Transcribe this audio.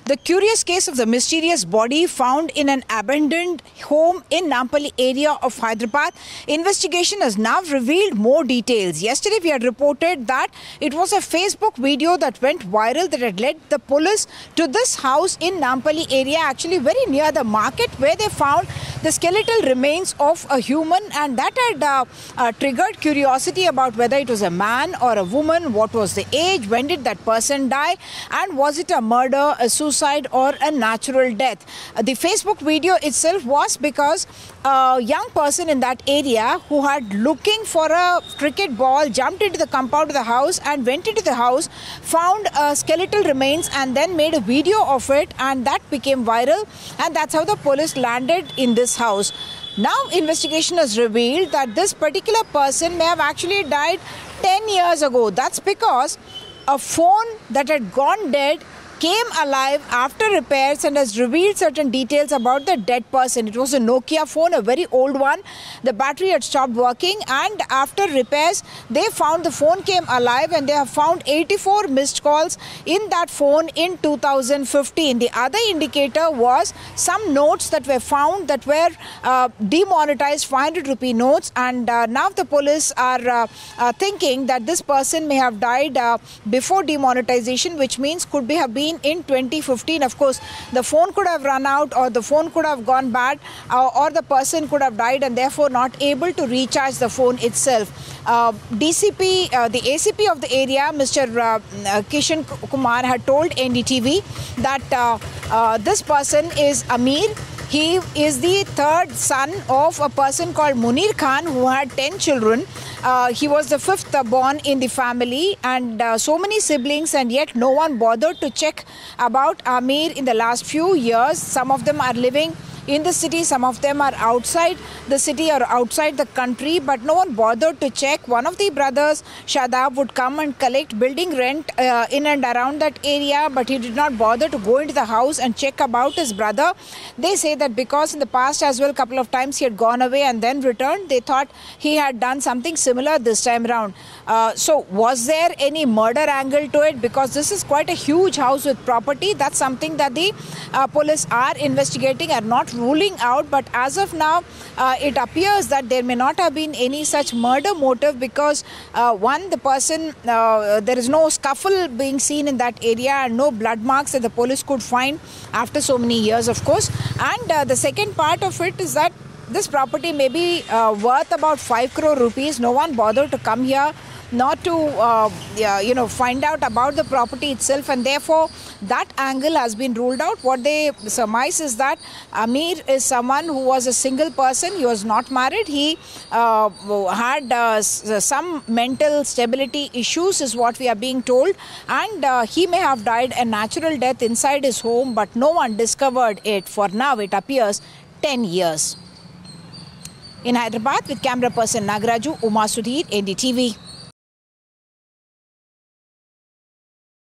The curious case of the mysterious body found in an abandoned home in Nampally area of Hyderabad. Investigation has now revealed more details. Yesterday we had reported that it was a Facebook video that went viral that had led the police to this house in Nampally area, actually very near the market, where they found the skeletal remains of a human, and that had triggered curiosity about whether it was a man or a woman, what was the age, when did that person die, and was it a murder, a suicide or a natural death. The Facebook video itself was because a young person in that area who had looking for a cricket ball jumped into the compound of the house and went into the house, found skeletal remains and then made a video of it, and that became viral, and that's how the police landed in this house. Now investigation has revealed that this particular person may have actually died 10 years ago. That's because a phone that had gone dead came alive after repairs and has revealed certain details about the dead person. It was a Nokia phone, a very old one. The battery had stopped working, and after repairs they found the phone came alive, and they have found 84 missed calls in that phone in 2015. The other indicator was some notes that were found that were demonetized 500 rupee notes, and now the police are thinking that this person may have died before demonetization, which means could have been in 2015. Of course, the phone could have run out, or the phone could have gone bad, or the person could have died and therefore not able to recharge the phone itself. The ACP of the area, Mr. Kishan Kumar, had told NDTV that this person is Amir. He is the third son of a person called Munir Khan, who had 10 children. He was the fifth born in the family, and so many siblings, and yet no one bothered to check about Amir in the last few years. Some of them are living in the city, some of them are outside the city or outside the country, but no one bothered to check. One of the brothers, Shadab, would come and collect building rent in and around that area, but he did not bother to go into the house and check about his brother. They say that because in the past as well, a couple of times he had gone away and then returned, they thought he had done something similar this time around. So was there any murder angle to it? Because this is quite a huge house with property. That's something that the police are investigating, are not ruling out, but as of now it appears that there may not have been any such murder motive, because one, the person, there is no scuffle being seen in that area and no blood marks that the police could find after so many years, of course. And the second part of it is that this property may be worth about 5 crore rupees. No one bothered to come here, not to find out about the property itself, and therefore that angle has been ruled out. What they surmise is that Amir is someone who was a single person. He was not married. He had some mental stability issues is what we are being told, and he may have died a natural death inside his home, but no one discovered it. For now it appears 10 years. In Hyderabad, with camera person Nagaraju, Uma Sudhir, NDTV.